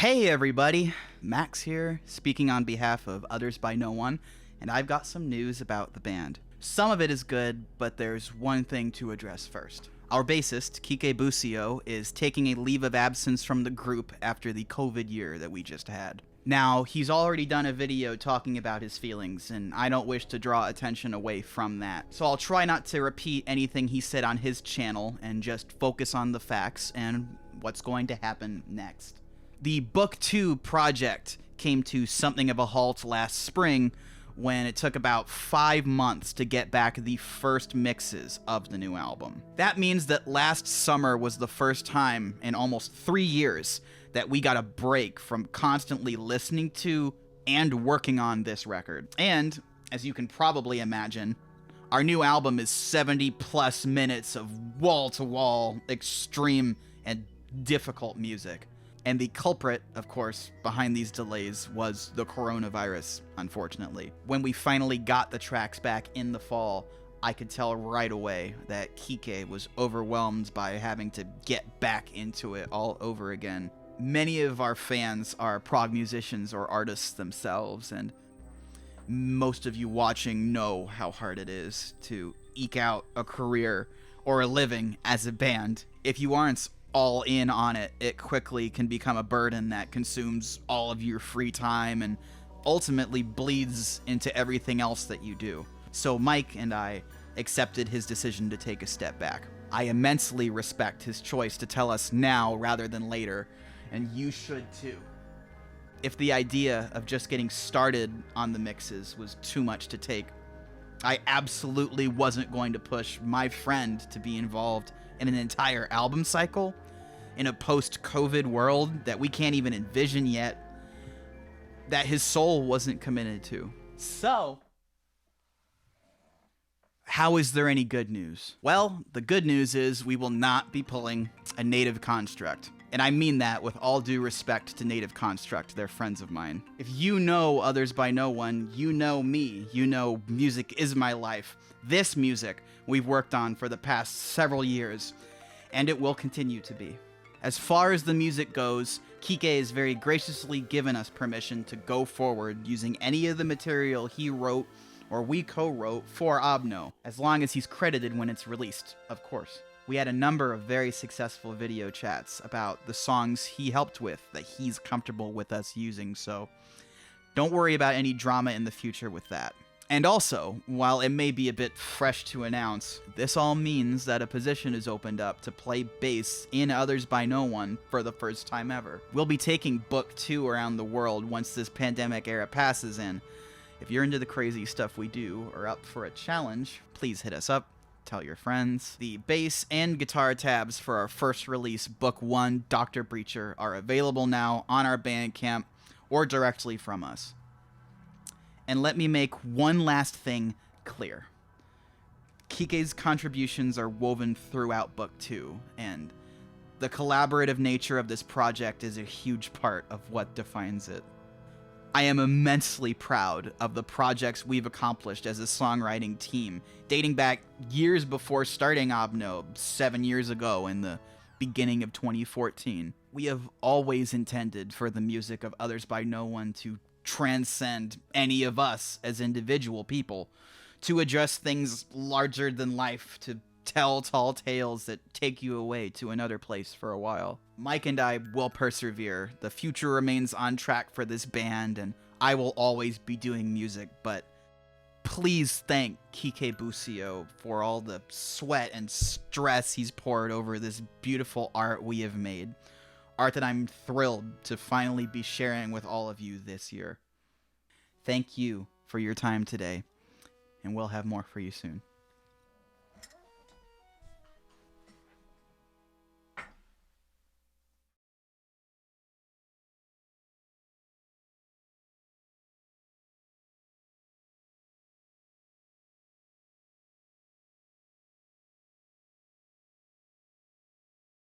Hey everybody, Max here, speaking on behalf of Others by No One, and I've got some news about the band. Some of it is good, but there's one thing to address first. Our bassist, Quique Bucio, is taking a leave of absence from the group after the COVID year that we just had. Now, he's already done a video talking about his feelings, and I don't wish to draw attention away from that. So I'll try not to repeat anything he said on his channel and just focus on the facts and what's going to happen next. The Book 2 project came to something of a halt last spring when it took about 5 months to get back the first mixes of the new album. That means that last summer was the first time in almost 3 years that we got a break from constantly listening to and working on this record. And, as you can probably imagine, our new album is 70 plus minutes of wall-to-wall, extreme, and difficult music. And the culprit, of course, behind these delays was the coronavirus, unfortunately. When we finally got the tracks back in the fall, I could tell right away that Quique was overwhelmed by having to get back into it all over again. Many of our fans are prog musicians or artists themselves, and most of you watching know how hard it is to eke out a career or a living as a band. If you aren't all in on it, it quickly can become a burden that consumes all of your free time and ultimately bleeds into everything else that you do. So Mike and I accepted his decision to take a step back. I immensely respect his choice to tell us now rather than later, and you should too. If the idea of just getting started on the mixes was too much to take, I absolutely wasn't going to push my friend to be involved in an entire album cycle in a post-COVID world that we can't even envision yet, that his soul wasn't committed to. So, how is there any good news? Well, the good news is we will not be pulling a Native Construct. And I mean that with all due respect to Native Construct, they're friends of mine. If you know Others by No One, you know me. You know music is my life. This music we've worked on for the past several years, and it will continue to be. As far as the music goes, Quique has very graciously given us permission to go forward using any of the material he wrote or we co-wrote for Obno, as long as he's credited when it's released, of course. We had a number of very successful video chats about the songs he helped with that he's comfortable with us using, so don't worry about any drama in the future with that. And also, while it may be a bit fresh to announce, this all means that a position is opened up to play bass in Others by No One for the first time ever. We'll be taking Book 2 around the world once this pandemic era passes, and if you're into the crazy stuff we do or up for a challenge, please hit us up. Tell your friends. The bass and guitar tabs for our first release, Book 1, Dr. Breacher, are available now on our Bandcamp or directly from us. And let me make one last thing clear. Quique's contributions are woven throughout Book 2, and the collaborative nature of this project is a huge part of what defines it. I am immensely proud of the projects we've accomplished as a songwriting team, dating back years before starting Obno 7 years ago in the beginning of 2014. We have always intended for the music of Others by No One to transcend any of us as individual people, to address things larger than life, to tell tall tales that take you away to another place for a while. Mike and I will persevere. The future remains on track for this band, and I will always be doing music, but please thank Quique Bucio for all the sweat and stress he's poured over this beautiful art we have made. Art that I'm thrilled to finally be sharing with all of you this year. Thank you for your time today, and we'll have more for you soon.